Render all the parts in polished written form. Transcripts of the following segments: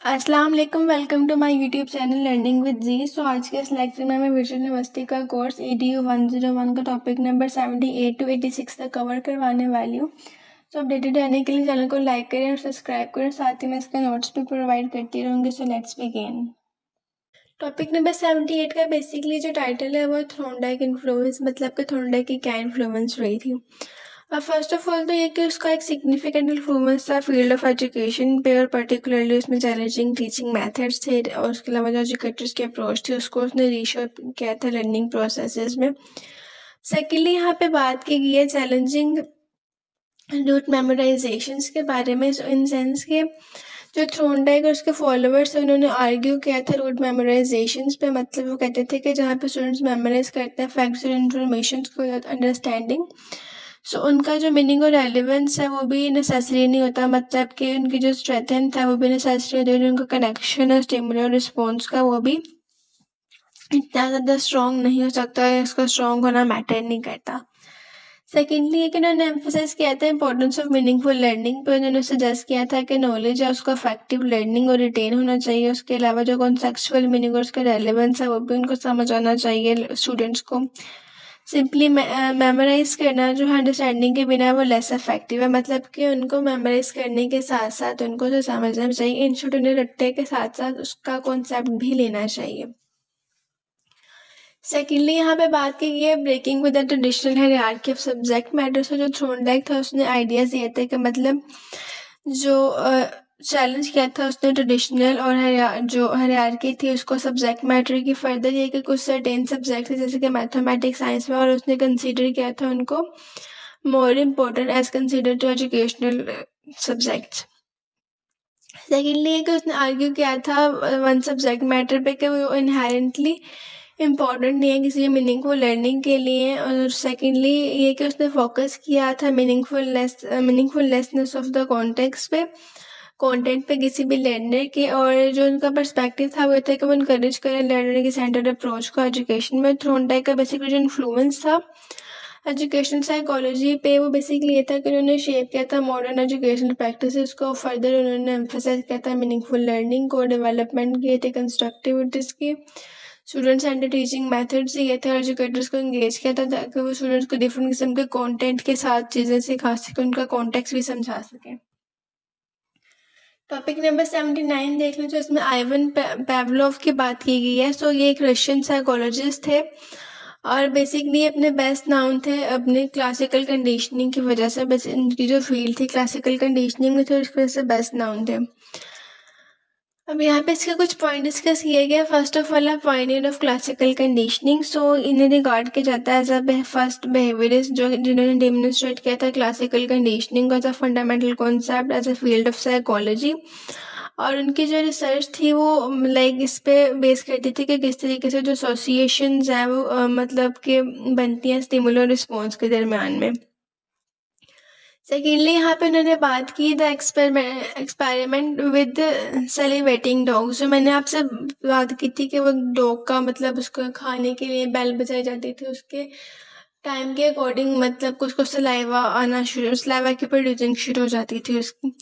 अस्सलाम वालेकुम, welcome to my YouTube channel learning with G. So आज के इस लेक्चर में मैं विजुअल यूनिवर्सिटी का कोर्स EDU 101 का टॉपिक नंबर 78 टू 86 तक कवर करवाने वाली हूँ। सो अपडेटेड रहने के लिए चैनल को लाइक करें और सब्सक्राइब करें, साथ ही मैं इसके नोट्स भी प्रोवाइड करती रहूँगी। So let's begin. Topic number 78 का बेसिकली जो टाइटल है वो थॉर्नडाइक इन्फ्लुएंस, मतलब कि थॉर्नडाइक की क्या इन्फ्लुएंस रही थी। फर्स्ट ऑफ ऑल तो ये कि उसका एक सिग्निफिकेंट इन्फ्लुएंस था फील्ड ऑफ एजुकेशन पे, और पर्टिकुलरली उसमें चैलेंजिंग टीचिंग मेथड्स थे, और उसके अलावा जो एजुकेटर्स की अप्रोच थी उसको उसने रीशेप किया था लर्निंग प्रोसेसेस में। सेकेंडली यहाँ पे बात की गई है चैलेंजिंग रूट मेमोराइजेशंस के बारे में, इन सेंस के जो थॉर्नडाइक और उसके फॉलोअर्स हैं उन्होंने आर्ग्यू किया था रूट मेमोराइजेशंस पे। मतलब वो कहते थे कि जहाँ पे स्टूडेंट्स मेमोराइज करते हैं फैक्ट्स और इन्फॉर्मेशन को विदाउट अंडरस्टैंडिंग, सो उनका जो मीनिंग और रेलिवेंस है वो भी नेसेसरी नहीं होता, मतलब कि उनकी जो स्ट्रेंथ है वो भी नेसेसरी होती है, उनका कनेक्शन है स्टिमुलस और रिस्पॉन्स का वो भी इतना ज़्यादा स्ट्रॉन्ग नहीं हो सकता है, इसका स्ट्रॉन्ग होना मैटर नहीं करता। सेकेंडली एक इन्होंने एम्फोसाइज किया था इंपॉर्टेंस ऑफ मीनिंगफुल लर्निंग पे। उन्होंने सजेस्ट किया था कि नॉलेज है उसका इफेक्टिव लर्निंग और रिटेन होना चाहिए। उसके अलावा जो कॉन्सेप्चुअल मीनिंग और उसका रेलेवेंस है वो भी उनको समझ आना चाहिए स्टूडेंट्स को। सिंपली मेमोराइज करना जो अंडरस्टैंडिंग के बिना वो लेस इफेक्टिव है, मतलब कि उनको मेमोराइज करने के साथ साथ उनको जो समझना चाहिए, इंस्टीट्यूट उन्हें रट्टे के साथ साथ उसका कॉन्सेप्ट भी लेना चाहिए। सेकेंडली यहाँ पे बात की गई है breaking with the traditional hierarchy of subject matter. से जो थॉर्नडाइक था उसने आइडियाज दिए थे कि मतलब जो चैलेंज किया था उसने ट्रेडिशनल और जो हायरार्की थी उसको सब्जेक्ट मैटर की। फर्दर ये कि कुछ सर्टेन सब्जेक्ट थे जैसे कि मैथमेटिक्स साइंस में, और उसने कंसीडर किया था उनको more important as consider to educational subjects. Secondly कि उसने आर्ग्यू किया था वन सब्जेक्ट मैटर पे कि वो इनहेरेंटली इम्पॉर्टेंट नहीं है किसी मीनिंगफुल लर्निंग के लिए। और सेकेंडली ये कि उसने फोकस किया था मीनिंगफुलनेस ऑफ द कॉन्टेक्स्ट पे, कंटेंट पे किसी भी लर्नर के। और जो उनका पर्सपेक्टिव था वो था कि वो इनकरेज करें लर्नर की सेंटर्ड अप्रोच को एजुकेशन में। थॉर्नडाइक का बेसिकली जो इन्फ्लुएंस था एजुकेशन साइकोलॉजी पे वो बेसिकली ये था कि उन्होंने शेप किया था मॉडर्न एजुकेशनल प्रैक्टिसेस को। फर्दर उन्होंने एम्फेसाइज किया था मीनिंगफुल लर्निंग को, डेवलपमेंट किए थे कंस्ट्रक्टिविटीज़ की, स्टूडेंट सेंटर टीचिंग मेथड्स दिए थे, और एजुकेटर्स को इंगेज किया था ताकि वो स्टूडेंट्स को डिफरेंट किस्म के कंटेंट के साथ चीज़ें सिखा सकें, उनका कॉन्टेक्स्ट भी समझा सकें। टॉपिक नंबर 79 देख लो, जो इसमें आइवन पेवलोव की बात की गई है। सो ये एक रशियन साइकोलॉजिस्ट थे और बेसिकली अपने बेस्ट नाउन थे अपने क्लासिकल कंडीशनिंग की वजह से। बस इनकी जो फील्ड थी क्लासिकल कंडीशनिंग में थे, उसकी वजह से बेस्ट नाउन थे। अब यहाँ पे इसके कुछ पॉइंट डिस्कस किए गए। First of all point of classical conditioning. So इन्हें रिगार्ड किया जाता है एज अ फर्स्ट बिहेवियरिस्ट जो जिन्होंने डेमोन्स्ट्रेट किया था classical conditioning as a fundamental concept as a field of psychology. और उनकी जो रिसर्च थी वो लाइक इस पे बेस करती थी कि किस तरीके से जो एसोसिएशंस हैं वो मतलब कि बनती हैं स्टिमुलस और रिस्पॉन्स के दरमियान में। सेकेंडली यहाँ पे उन्होंने बात की द एक्सपेरिमेंट विद सेलिवेटिंग डॉग। जो मैंने आपसे बात की थी कि वो डॉग का मतलब उसको खाने के लिए बेल बजाई जाती थी, उसके टाइम के अकॉर्डिंग मतलब कुछ कुछ सलाइवा आना शुरू, सलाइवा की प्रोड्यूसिंग शुरू हो जाती थी उसकी।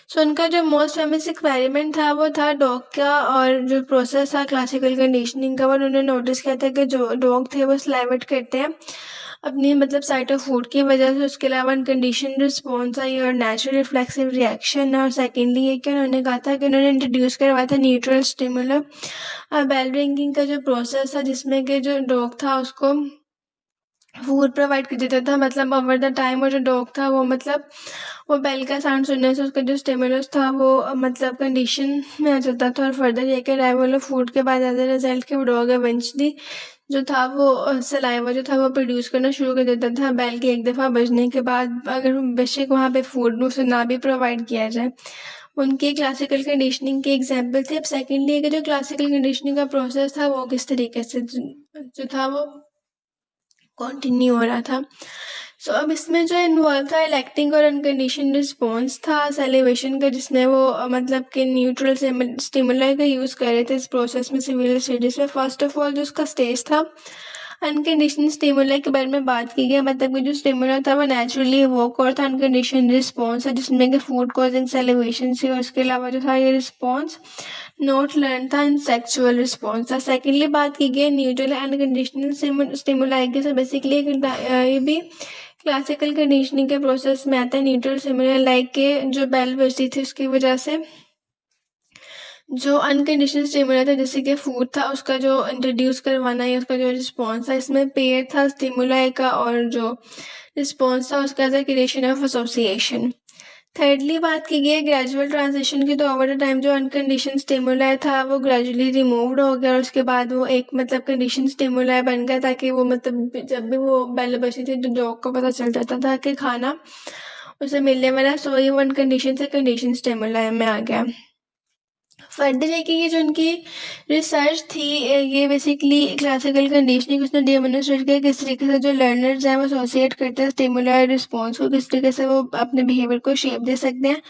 सो उनका जो मोस्ट फेमस एक्सपेरिमेंट था वो था डॉग का, और जो प्रोसेस था क्लासिकल कंडीशनिंग का, उन्होंने नोटिस किया था कि जो डॉग थे वो सलाइवेट करते हैं अपनी मतलब साइट ऑफ फूड की वजह से। उसके अलावा अनकंडीशन रिस्पॉन्स आई और नेचुरल रिफ्लेक्सिव रिएक्शन है। और सेकेंडली ये कि उन्होंने कहा था कि उन्होंने इंट्रोड्यूस करवाया था न्यूट्रल स्टिमुलर बेल रिंगिंग का जो प्रोसेस था, जिसमें कि जो डॉग था उसको फूड प्रोवाइड कर देता था, मतलब ओवर द टाइम। और जो डॉग था वो मतलब वो बेल का साउंड सुनने से उसका जो स्टिमुलस था वो मतलब कंडीशन में आ जाता था। और फर्दर ये कि अराइवल ऑफ फूड के बाद एज अ रिजल्ट कि वो डॉग इवेंचुअली जो था वो सलाइवा जो था वो प्रोड्यूस करना शुरू कर देता था बेल के एक दफ़ा बजने के बाद, अगर बेशक वहाँ पे फूड उसे ना भी प्रोवाइड किया जाए। उनकी क्लासिकल कंडीशनिंग के एग्जाम्पल थे। अब सेकेंडली जो क्लासिकल कंडीशनिंग का प्रोसेस था वो किस तरीके से जो था वो कंटिन्यू हो रहा था। सो अब इसमें जो इन्वॉल्व था इलेक्टिंग और अनकंडीशन रिस्पॉन्स था सेलिवेशन का, जिसमें वो मतलब कि न्यूट्रल स्टिमुलर का यूज़ कर रहे थे इस प्रोसेस में सिविल स्टेजेस में। फर्स्ट ऑफ ऑल जो उसका स्टेज था अनकंडीशनल स्टिमुलाई के बारे में बात की गई, मतलब कि जो स्टिमुलाई था वो नेचुरली वोक और था अनकंडीशनल रिस्पॉन्स है, जिसमें कि फूड कॉजिंग सेलिब्रेशन से, और उसके अलावा जो था ये रिस्पॉन्स नोट लर्न था एंड सेक्सुअल रिस्पॉन्स था। सेकेंडली बात की गई न्यूट्रल अनकंडीशनल स्टिमुलाई की। सो बेसिकली ये भी क्लासिकल कंडीशनिंग के प्रोसेस में आता है। न्यूट्रल स्टिमुलाई लाइक के जो बेल बजती थी उसकी वजह से जो अनकंडीशनल स्टिमुलाई था जैसे कि फूड था उसका जो इंट्रोड्यूस करवाना या उसका जो रिस्पॉन्स था, इसमें पेयर था स्टिमुलाई का और जो रिस्पॉन्स था उसका था क्रिएशन ऑफ एसोसिएशन। थर्डली बात की गई है ग्रेजुअल ट्रांजिशन की। तो ओवर द टाइम जो अनकंडीशन स्टिमुलाई था वो ग्रेजुअली रिमूव्ड हो गया और उसके बाद वो एक मतलब कंडीशन स्टिमुलाई बन गया, ताकि वो मतलब जब भी वो बेल बची थी तो डॉग को पता चल जाता था कि खाना उसे मिलने वाला। सो ये वन कंडीशन से कंडीशन स्टिमुलाई में आ गया। फर्दर है कि ये जो उनकी रिसर्च थी ये बेसिकली क्लासिकल कंडीशनिंग उसने डेमोन्स्ट्रेट किया किस तरीके से जो लर्नर्स हैं वो एसोसिएट करते हैं स्टिमुलाई रिस्पॉन्स को, किस तरीके से वो अपने बिहेवियर को शेप दे सकते हैं।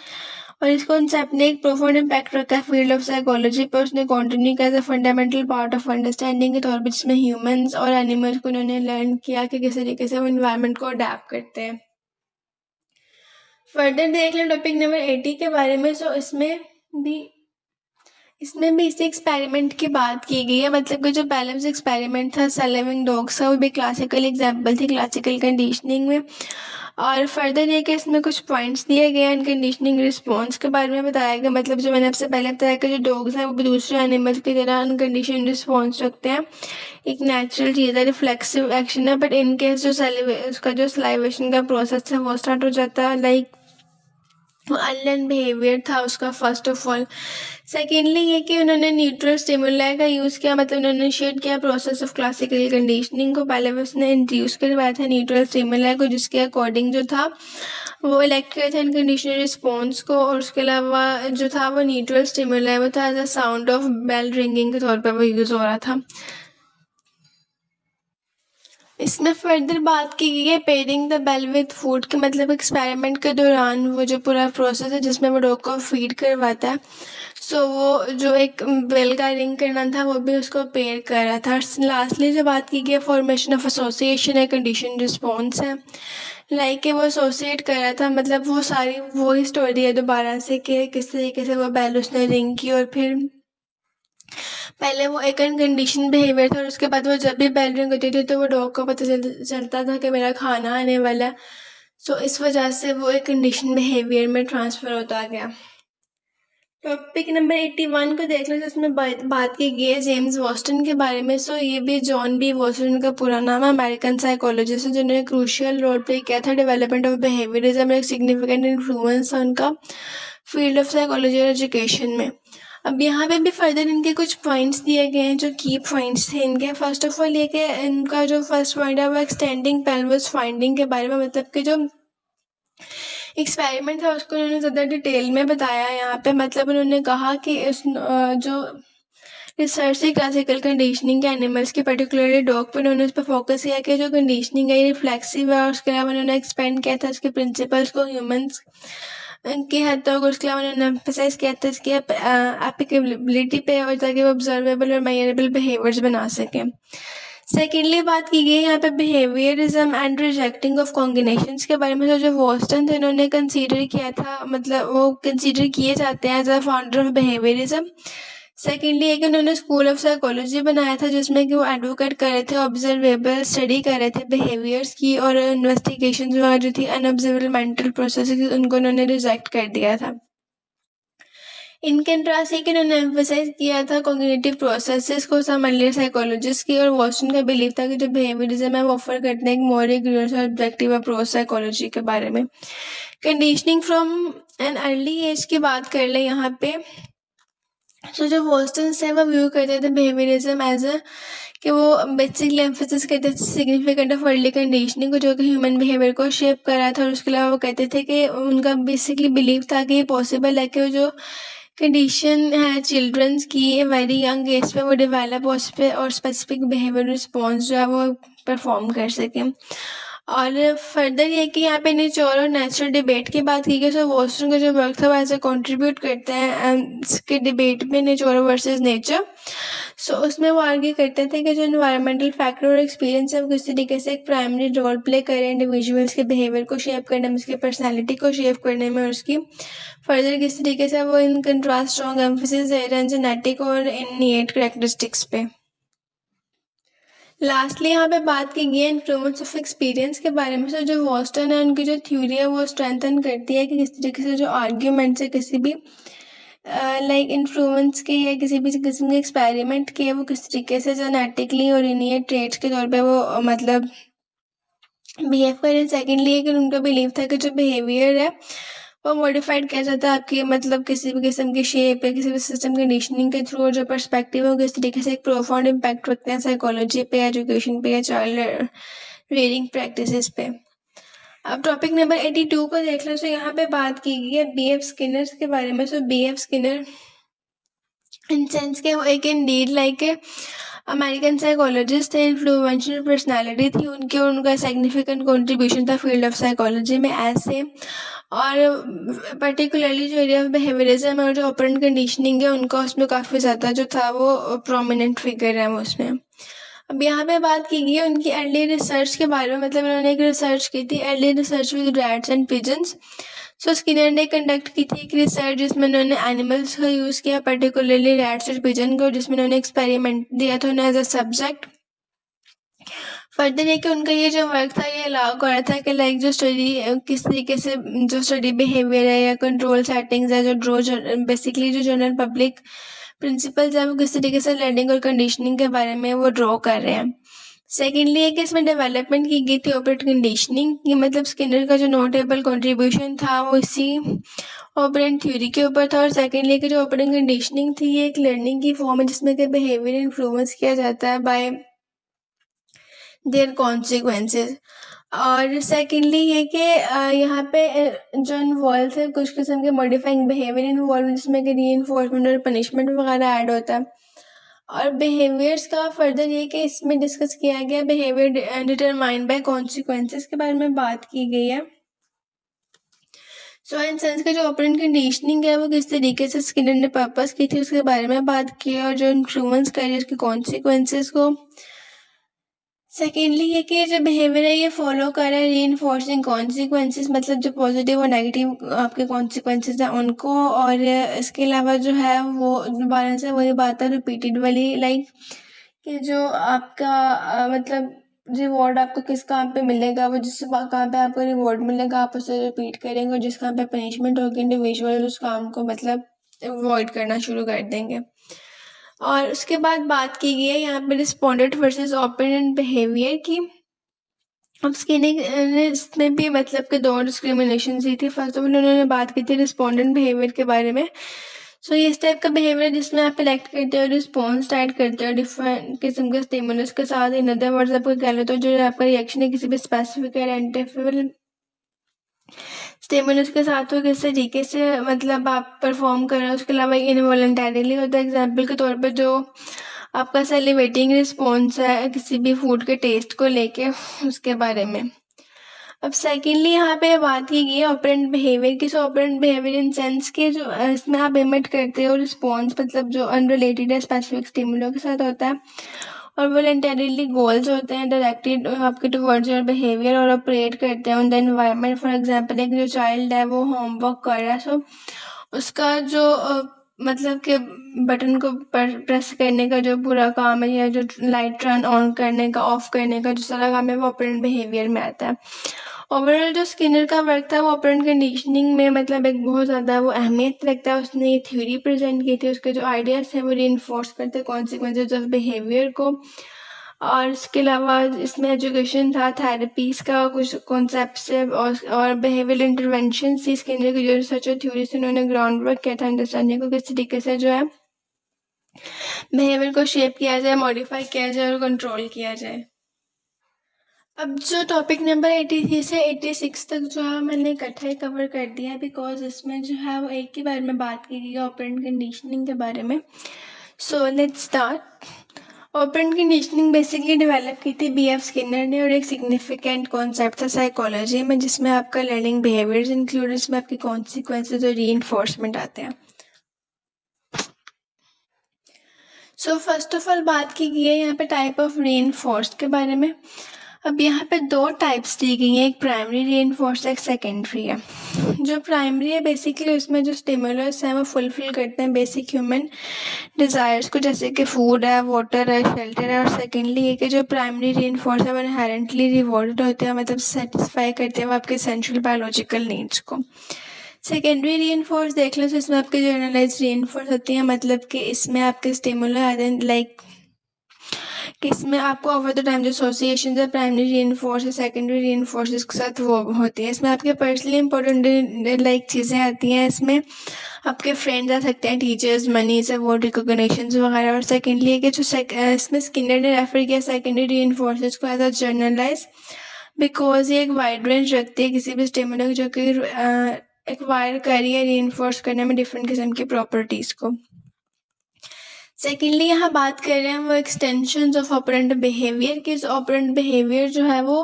और इस कॉन्सेप्ट ने एक प्रोफाउंड इम्पैक्ट रखा है फील्ड ऑफ साइकोलॉजी पर। उसने कंटिन्यू किया as a fundamental part of understanding के तौर पर, जिसमें ह्यूमंस और एनिमल्स को उन्होंने लर्न किया कि किस तरीके से वो इन्वायरमेंट को अडेप्ट करते हैं। फर्दर देख लें टॉपिक नंबर 80 के बारे में। सो इसमें भी इसी एक्सपेरिमेंट की बात की गई है, मतलब कि जो बैलेंस एक्सपेरिमेंट था सेलिविंग डॉग्स का वो भी क्लासिकल एग्जाम्पल थी क्लासिकल कंडीशनिंग में। और फर्दर ये कि इसमें कुछ पॉइंट्स दिए गए अनकंडीशनिंग रिस्पॉन्स के बारे में बताया गया, मतलब जो मैंने आपसे पहले बताया कि जो डॉग्स हैं वो भी दूसरे एनिमल्स की तरह अनकंडीशनल रिस्पॉन्स रखते हैं। एक नेचुरल चीज़ है, रिफ्लेक्सिव एक्शन है, बट इन केस जो उसका जो सलाइवेशन का प्रोसेस है वो स्टार्ट हो जाता है लाइक अनलर्न बिहेवियर था उसका फर्स्ट ऑफ ऑल। सेकेंडली ये कि उन्होंने न्यूट्रल स्टिमुलाई का यूज़ किया, मतलब उन्होंने इनिशिएट किया प्रोसेस ऑफ क्लासिकल कंडीशनिंग को। पहले उसने इंट्रोड्यूस करवाया था न्यूट्रल स्टिमुलाई को, जिसके अकॉर्डिंग जो था वो इलेक्ट किया था अनकंडीशनल रिस्पॉन्स को। और उसके अलावा जो था वो न्यूट्रल स्टिमुलाई वो था as a sound of bell ringing के तौर पर वो यूज़ हो रहा था। इसमें फर्दर बात की गई है pairing the bell with food के, मतलब एक्सपेरिमेंट के दौरान वो जो पूरा प्रोसेस है जिसमें वो डॉग को फीड करवाता है, सो वो जो एक बेल का रिंग करना था वो भी उसको पेयर कर रहा था। लास्टली जो बात की गई है फॉर्मेशन ऑफ एसोसिएशन है कंडीशन रिस्पॉन्स है, लाइक कि वो एसोसिएट कर रहा था, मतलब वो सारी वही स्टोरी है दोबारा से कि किस तरीके से वो बेल उसने रिंग की और फिर पहले वो एक अनकंडीशन बिहेवियर था और उसके बाद वो जब भी बेल रिंग होती थी तो वो डॉग को पता चलता था कि मेरा खाना आने वाला है। सो इस वजह से वो एक कंडीशन बिहेवियर में ट्रांसफ़र होता गया। टॉपिक नंबर 81 को देख लो, जिसमें बात की गई है जेम्स वॉस्टन के बारे में। सो ये भी जॉन बी वॉस्टन का पूरा नाम है, अमेरिकन साइकोलॉजिस्ट है जिन्होंने क्रूशियल रोल प्ले किया था डेवलपमेंट ऑफ बिहेवियरिज्म, एक सिग्निफिकेंट इन्फ्लुएंस है उनका फील्ड ऑफ साइकोलॉजी और एजुकेशन में। अब यहाँ पे भी फर्दर इनके कुछ पॉइंट्स दिए गए हैं जो की पॉइंट्स थे इनके। फर्स्ट ऑफ ऑल ये कि इनका जो फर्स्ट पॉइंट है वो एक्सटेंडिंग पेल्विस फाइंडिंग के बारे में, मतलब कि जो एक्सपेरिमेंट था उसको उन्होंने ज़्यादा डिटेल में बताया यहाँ पे। मतलब उन्होंने कहा कि इस जो रिसर्च से क्लासिकल कंडीशनिंग के एनिमल्स के पर्टिकुलरली डॉग पर उन्होंने उस पर फोकस किया कि जो कंडीशनिंग है ये रिफ्लेक्सिव है, और उसके अलावा उन्होंने एक्सपेंड किया था उसके प्रिंसिपल्स को ह्यूमंस की हद तक। उसके अलावा उन्होंने एम्फसाइज किया था इसकी एप्लीकेबिलिटी पे, और ताकि वो ऑब्जर्वेबल और मेजरेबल बिहेवियर्स बना सकें। सेकेंडली बात की गई यहाँ पे behaviourism and rejecting of combinations के बारे में। तो जो वॉस्टन थे उन्होंने कंसीडर किया था, मतलब वो कंसीडर किए जाते हैं as a founder of behaviourism. Secondly एक उन्होंने स्कूल ऑफ साइकोलॉजी बनाया था जिसमें कि वो एडवोकेट कर रहे थे ऑब्जर्वेबल स्टडी कर रहे थे बिहेवियर्स की, और इन्वेस्टिगेशन जो थी अनऑब्जर्वेबल मेंटल प्रोसेस उनको उन्होंने रिजेक्ट कर दिया था। इन कंट्रास्ट है कि उन्होंने एम्फसाइज किया था कॉग्निटिव प्रोसेसेस को सम अर्लियर साइकोलॉजिस्ट की, और वॉस्टन का बिलीव था कि जो बिहेवियरिज्म है वो ऑफर करते हैं एक मोर रिगरस और ऑब्जेक्टिव अप्रोच साइकोलॉजी के बारे में। Conditioning from an early age की बात कर लें यहाँ पे। तो जो वॉस्टन है वो व्यू करते थे बिहेवियरिज्म एज अ कि वो बेसिकली एम्फोसिस करते थे सिग्निफिकेंट ऑफ अर्ली कंडीशनिंग को, जो कि ह्यूमन बिहेवियर को शेप कर रहा था। और उसके अलावा वो कहते थे कि उनका बेसिकली बिलीव था कि ये पॉसिबल है कि वो जो कंडीशन है चिल्ड्रंस की वेरी यंग एज पे वो डेवलप और स्पेसिफिक बिहेवियर रिस्पॉन्स जो है वो परफॉर्म कर सकें। और फर्दर ये कि यहाँ पे नेचर और नेचुरल डिबेट की बात की गई। सो वॉस्टन का जो वर्क था वो ऐसे कंट्रीब्यूट करते हैं इसके डिबेट में नेचर वर्सेस नेचर। सो उसमें वो आर्ग्यू करते थे कि जो इन्वायरमेंटल फैक्टर और एक्सपीरियंस है वो किस तरीके से एक प्राइमरी रोल प्ले करें इंडिविजुअल्स के बिहेवियर को शेप करने में, उसकी पर्सनैलिटी को शेप करने में, और उसकी फर्दर किस तरीके से वो इन कंट्रास्ट स्ट्रॉन्ग एम्फोसिस दे रहे हैं जेनेटिक और इननेट कैरेक्टरिस्टिक्स पे। लास्टली यहाँ पे बात की गई है इन्फ्लुएंस ऑफ एक्सपीरियंस के बारे में। सो जो वॉस्टन है उनकी जो थ्योरी है वो स्ट्रेंथन करती है कि किस तरीके से जो आर्ग्यूमेंट्स है किसी भी लाइक इन्फ्लुएंस के या किसी भी किस्म के एक्सपेरिमेंट के वो किस तरीके से जेनेटिकली और इनियट ट्रेट्स के तौर पे वो मतलब बिहेव करें। सेकेंडली है कि उनका बिलीव था कि जो बिहेवियर है वो मॉडिफाइड किया जाता है आपकी मतलब किसी भी किस्म की शेप या किसी भी सिस्टम कंडीशनिंग के थ्रू, और जो पर्सपेक्टिव है वो किस तरीके से एक प्रोफाउंड इम्पैक्ट रखते हैं साइकोलॉजी पे, एजुकेशन पे या चाइल्ड रीडिंग प्रैक्टिसेस पे। अब टॉपिक नंबर 82 को देख लो। तो यहाँ पे बात की गई है B.F. स्किनर के बारे में। सो B.F. स्किनर इन सेंस के वो एक इंडीड लाइक अमेरिकन साइकोलॉजिस्ट थे, इन्फ्लुएंशियल पर्सनालिटी थी उनके, और उनका सिग्निफिकेंट कंट्रीब्यूशन था फील्ड ऑफ साइकोलॉजी में ऐसे, और पर्टिकुलरली जो एरिया ऑफ बिहेवियरिज्म और जो ऑपरेंट कंडीशनिंग है उनका उसमें काफ़ी ज़्यादा जो था वो प्रोमिनेंट फिगर है वो उसमें। अब यहाँ पे बात की गई है उनकी अर्ली रिसर्च के बारे में। मतलब उन्होंने एक रिसर्च की थी, early research with rats and pigeons. So Skinner ने कंडक्ट की थी एक रिसर्च जिसमें उन्होंने एनिमल्स का यूज़ किया, पर्टिकुलरली रैट्स और पिजन को, जिसमें उन्होंने एक्सपेरिमेंट दिया था उन्हें एज अ सब्जेक्ट। फर्दर है कि उनका ये जो वर्क था ये अलाउ कर रहा था कि लाइक जो स्टडी किस तरीके से जो स्टडी बिहेवियर है या कंट्रोल सेटिंग्स है, जो ड्रो बेसिकली जो जनरल पब्लिक प्रिंसिपल्स है वो किस तरीके से लर्निंग और कंडीशनिंग के बारे में वो ड्रॉ कर रहे हैं। सेकेंडली है कि इसमें डेवलपमेंट की गई थी ऑपरेट कंडीशनिंग की, मतलब स्किनर का जो नोटेबल कंट्रीब्यूशन था वो इसी ऑपरेंट थ्योरी के ऊपर था। और सेकेंडली कि जो ऑपरेट कंडीशनिंग थी ये एक लर्निंग की फॉर्म है जिसमें कि बिहेवियर इन्फ्लुएंस किया जाता है बाय देयर कॉन्सिक्वेंसेज। और सेकेंडली ये कि यहाँ पे जो इन्वॉल्व है कुछ किस्म के मॉडिफाइंग बिहेवियर इन्वॉल्व जिसमें कि रीइंफोर्समेंट और पनिशमेंट वगैरह ऐड होता है। और बिहेवियर्स का फर्दर ये कि इसमें डिस्कस किया गया बिहेवियर डिटरमाइंड बाय कॉन्सिक्वेंसेस के बारे में बात की गई है। सो इन सेंस का जो ऑपरेंट कंडीशनिंग है वो किस तरीके से स्किनर ने पर्पस की थी उसके बारे में बात की, और जो इन्फ्लुएंस करे उसके कॉन्सिक्वेंसेस को। सेकेंडली ये कि जो बिहेवियर है ये फॉलो कर रहा है रीइंफोर्सिंग कॉन्सिक्वेंसेस, मतलब जो पॉजिटिव और नेगेटिव आपके कॉन्सिक्वेंसेस हैं उनको। और इसके अलावा जो है वो दोबारा से वही बात है रिपीटेड वाली, लाइक कि जो आपका मतलब रिवॉर्ड आपको किस काम पे मिलेगा, वो जिस काम पे आपको रिवॉर्ड मिलेगा आप उसे रिपीट करेंगे, और जिस काम पे पनिशमेंट होगी इंडिविजुअल उस काम को मतलब अवॉइड करना शुरू कर देंगे। और उसके बाद बात की गई है यहाँ पे रिस्पोंडेंट वर्सेस ओपोनेंट बिहेवियर की। अब स्किनिंग ने इसमें भी मतलब कि दो डिस्क्रिमिनेशन दी थी। फर्स्ट ऑफ ऑल उन्होंने बात की थी रिस्पोंडेंट बिहेवियर के बारे में। सो ये इस टाइप का बिहेवियर जिसमें आप इलेक्ट करते हो, रिस्पॉन्स ऐड करते हो डिफरेंट किस्म के स्टिमुलस के साथ। इन अदर वर्ड्स आपको कह लो तो जो आपका रिएक्शन है किसी भी स्पेसिफिक आइडेंटिफाइबल स्टिमुलस के साथ हो किस तरीके से मतलब आप परफॉर्म कर रहे हो। उसके अलावा इनवॉलंटरीली होता है। एग्जाम्पल के तौर पर जो आपका सैलिवेटिंग रिस्पॉन्स है किसी भी फूड के टेस्ट को लेके उसके बारे में। अब सेकेंडली यहाँ पे बात की गई है ऑपरेंट बिहेवियर की। सो ऑपरेंट बिहेवियर इन सेंस के जो इसमें आप इमिट करते हो रिस्पॉन्स मतलब जो अनरिलेटेड है स्पेसिफिक स्टिमुलो के साथ होता है, और वॉलंटरीली गोल्स होते हैं डायरेक्टेड आपके टुवर्ड्स योर बिहेवियर और ऑपरेट करते हैं on the environment. For example एक जो चाइल्ड है वो होमवर्क कर रहा है, सो उसका जो मतलब कि बटन को प्रेस करने का जो पूरा काम है या जो लाइट टर्न ऑन करने का ऑफ करने का जो सारा काम है वो ऑपरेंट बिहेवियर में आता है। ओवरऑल जो स्किनर का वर्क था वो ऑपरेंट कंडीशनिंग में मतलब एक बहुत ज़्यादा वो अहमियत रखता है। उसने ये थ्योरी प्रेजेंट की थी, उसके जो आइडियाज़ थे वो रीइंफोर्स करते कॉन्सिक्वेंसेज ऑफ बिहेवियर को। और इसके अलावा इसमें एजुकेशन था, थेरेपीज़ का कुछ कॉन्सेप्ट है और बिहेवियर इंटरवेंशन थी। स्किनर की जो रिसर्च और थ्योरी से उन्होंने ग्राउंड वर्क किया था अंडरस्टैंडिंग को किस तरीके से जो है बिहेवियर को शेप किया जाए, मॉडिफाई किया जाए और कंट्रोल किया जाए। अब जो टॉपिक नंबर 83 से 86 तक जो है मैंने इकट्ठा ही कवर कर दिया है, बिकॉज इसमें जो है वो एक के बारे में बात की गई है ऑपरेंट कंडीशनिंग के बारे में। So let's start. Operant conditioning basically develop की थी B.F. स्किनर ने, और एक सिग्निफिकेंट कॉन्सेप्ट था साइकोलॉजी में जिसमें आपका लर्निंग बिहेवियर्स इंक्लूड, इसमें आपके कॉन्सिक्वेंसेज और रीइंफोर्समेंट आते हैं। सो फर्स्ट ऑफ ऑल बात की गई है यहाँ पे टाइप ऑफ रीइंफोर्स्ड के बारे में। अब यहाँ पे दो टाइप्स दी गई हैं, एक प्राइमरी रीइंफोर्स्ड एक सेकेंडरी है। जो प्राइमरी है बेसिकली उसमें जो स्टिमुलस हैं वो फुलफिल करते हैं बेसिक ह्यूमन डिज़ायर्स को, जैसे कि फूड है, वाटर है, शेल्टर है। और सेकेंडली ये कि जो प्राइमरी रीइंफोर्स्ड है वो इनहेरेंटली रिवॉर्डेड होते हैं, मतलब सेटिस्फाई करते हैं वो आपके एसेंशियल बायोलॉजिकल नीड्स को। सेकेंडरी रीइंफोर्स देख लो तो इसमें आपके जनरलाइज रीइंफोर्स होती है, मतलब कि इसमें आपके स्टिमुलर आते हैं लाइक कि इसमें आपको ओवर द टाइम जो एसोसिएशन है प्राइमरी रीइंफोर्स है सेकेंडरी रीइंफोर्स के साथ वो होती है। इसमें आपके पर्सनली इंपॉर्टेंट लाइक चीज़ें आती हैं, इसमें आपके फ्रेंड्स आ सकते हैं, टीचर्स, मनीज, अवार्ड, रिकॉग्निशंस वगैरह। और सेकेंडली है कि जो इसमें स्किनर ने रेफर किया सेकेंडरी रीइंफोर्स को एज अ जर्नलाइज, बिकॉज ये एक वाइड रेंज रखती है किसी भी स्टिमुलर जो कि एक्वायर करी है रीइंफोर्स करने में डिफरेंट किस्म की प्रॉपर्टीज़ को। सेकेंडली यहाँ बात कर रहे हैं वो एक्सटेंशन ऑफ ऑपरेंट बिहेवियर की। ऑपरेंट बिहेवियर जो है वो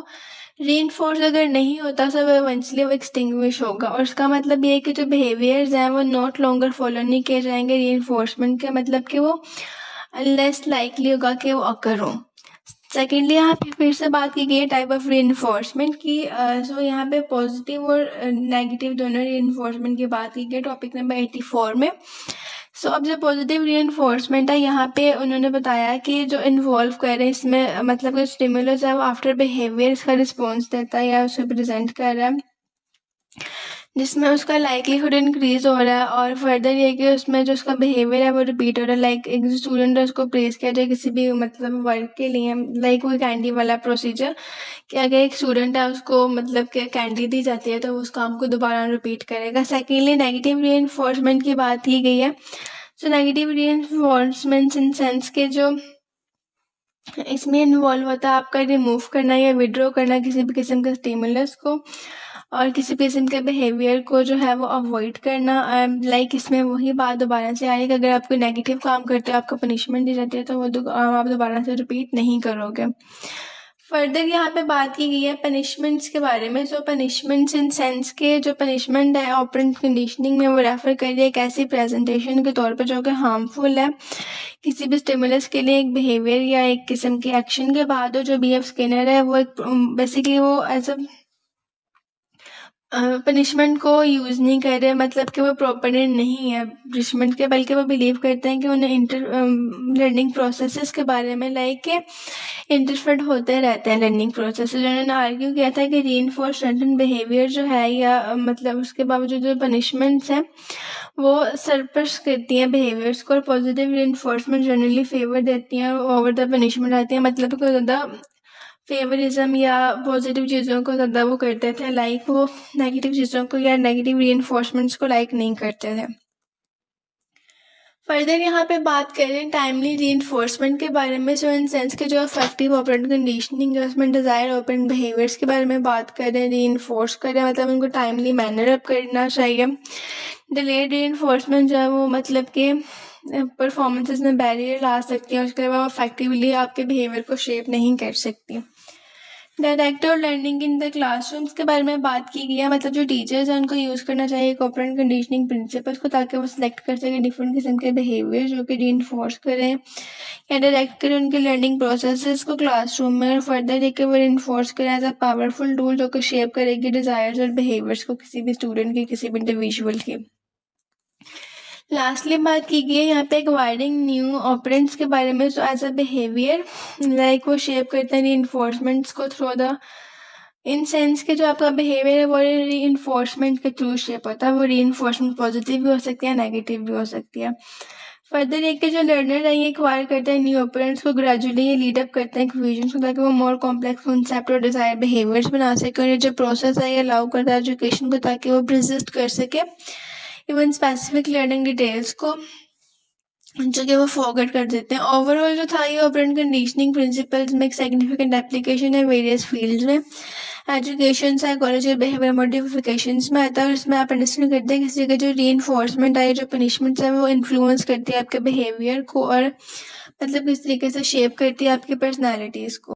रीइंफोर्स अगर नहीं होता तो इवेंचुअली वो एक्सटिंग्विश होगा। और इसका मतलब ये है कि जो बिहेवियर्स हैं वो नॉट लॉन्गर फॉलो नहीं किए जाएंगे रीइंफोर्समेंट के, मतलब कि वो लेस लाइकली होगा कि वो अकर हो। सेकेंडली यहाँ पे फिर से बात की गई है टाइप ऑफ रीइंफोर्समेंट की। सो यहाँ पे पॉजिटिव और नेगेटिव दोनों रीइंफोर्समेंट की बात की गई टॉपिक नंबर 84 में। सो अब जो पॉजिटिव रीइंफोर्समेंट है यहाँ पे उन्होंने बताया कि जो इन्वॉल्व कर रहे हैं इसमें, मतलब कि स्टिमुलस है वो आफ्टर बिहेवियर इसका रिस्पॉन्स देता है या उसे प्रेजेंट कर रहा है, जिसमें उसका लाइकलीहुड इंक्रीज हो रहा है। और फर्दर ये कि उसमें जो उसका बिहेवियर है वो रिपीट हो रहा है, लाइक एक जो स्टूडेंट है उसको प्रेज किया जाए किसी भी मतलब वर्क के लिए, लाइक वो कैंडी वाला प्रोसीजर कि अगर एक स्टूडेंट है उसको मतलब कि कैंडी दी जाती है तो वो उस काम को दोबारा रिपीट करेगा। सेकेंडली नेगेटिव रीइंफोर्समेंट की बात की गई है। So negative reinforcement in sense के जो इसमें इन्वॉल्व होता है आपका रिमूव करना या विड्रॉ करना किसी भी किस्म के स्टिमुलस को, और किसी भी किस्म के बिहेवियर को जो है वो अवॉइड करना। लाइक इसमें वही बात दोबारा से आई कि अगर आप कोई नेगेटिव काम करते हो आपको पनिशमेंट दी जाती है तो वो आप दोबारा से रिपीट नहीं करोगे। फर्दर यहाँ पे बात की गई है पनिशमेंट्स के बारे में। सो पनिशमेंट्स इन सेंस के जो पनिशमेंट है ऑपरेंट कंडीशनिंग में वो रेफर कर रही है एक ऐसी प्रेजेंटेशन के तौर पे जो कि हार्मफुल है किसी भी स्टिमुलस के लिए, एक बिहेवियर या एक किस्म के एक्शन के बाद। जो बी एफ स्किनर है वो एक बेसिकली वो एज अ पनिशमेंट को यूज़ नहीं कर रहे, मतलब कि वो प्रोपोनेंट नहीं है पनिशमेंट के, बल्कि वो बिलीव करते हैं कि उन्हें लर्निंग प्रोसेसेस के बारे में लाइक के इंटरफेयर होते रहते हैं लर्निंग प्रोसेस। उन्होंने आर्ग्यू किया था कि रीइंफोर्स सर्टेन बिहेवियर जो है या मतलब उसके बावजूद जो पनिशमेंट्स हैं वो सरपस करती हैं बिहेवियर्स को, और पॉजिटिव रीइंफोर्समेंट जनरली फेवर देती हैं ओवर द पनिशमेंट आती है, मतलब कि ज़्यादा फेवरिज्म या पॉजिटिव चीज़ों को ज़्यादा वो करते थे, लाइक वो नेगेटिव चीज़ों को या नेगेटिव रीइंफोर्समेंट्स को लाइक नहीं करते थे। फर्दर यहाँ पे बात करें टाइमली रीइंफोर्समेंट के बारे में। सो इन सेंस के जो इफेक्टिव ऑपरेंट कंडीशनिंग है उसमें डिज़ायर ऑपरेंट बिहेवियर्स के बारे में बात करें, रीइंफोर्स करें, मतलब उनको टाइमली मैनर अप करना चाहिए। डिलेड रीइंफोर्समेंट जो है वो मतलब कि परफॉर्मेंसेस में बैरियर ला सकती है, उसके अलावा इफेक्टिवली आपके बिहेवियर को शेप नहीं कर सकती। Director learning in the classrooms के बारे में बात की गई है, मतलब जो टीचर्स हैं उनको यूज़ करना चाहिए ऑपरेंट कंडीशनिंग प्रिंसिपल्स को ताकि वो सिलेक्ट कर सकें डिफरेंट किस्म के बिहेवियर जो कि रीइंफोर्स करें या डायरेक्ट करें उनके लर्निंग प्रोसेसेस को क्लासरूम में, और फर्दर ये कि वो रीइंफोर्स करें एज अ पावरफुल टूल जो कि शेप करेगी डिज़ायर्स और बिहेवियर्स को किसी भी स्टूडेंट की, किसी भी इंडिविजुअल की। लास्टली बात की गई है यहाँ पे एक्वायरिंग न्यू ऑपरेंट्स के बारे में। So as a behaviour like वो शेप करते हैं रीइंफोर्समेंट्स को थ्रू द इन सेंस के जो आपका बिहेवियर है वो रीइंफोर्समेंट के थ्रू शेप होता है। वो रीइंफोर्समेंट पॉजिटिव भी हो सकती है नेगेटिव भी हो सकती है। फर्दर एक के जो लर्नर है ये एक्वायर करते हैं न्यू ऑपरेंट्स को, ग्रेजुअली ये लीड अप करते हैं क्विजन्स को ताकि वो मोर कॉम्प्लेक्स कॉन्सेप्ट और डिजायर बिहेवियर्स बना सके। और ये जो प्रोसेस है ये अलाउ करता है एजुकेशन को ताकि वो प्रिजिस्ट कर सके इवन स्पेसिफिक लर्निंग डिटेल्स को जो कि वो फॉरगेट कर देते हैं। ओवरऑल जो था ये ऑपरेंट कंडीशनिंग प्रिंसिपल्स में एक सिग्निफिकेंट एप्लीकेशन है वेरियस फील्ड्स में, एजुकेशन, साइकोलॉजी, बिहेवियर मॉडिफिकेशंस में आता है। और इसमें आप अंडरस्टैंड करते हैं किसी का जो रीइंफोर्समेंट है, जो पनिशमेंट्स है वो इन्फ्लुएंस करती है आपके बिहेवियर को और मतलब किस तरीके से शेप करती है आपकी पर्सनैलिटीज़ को।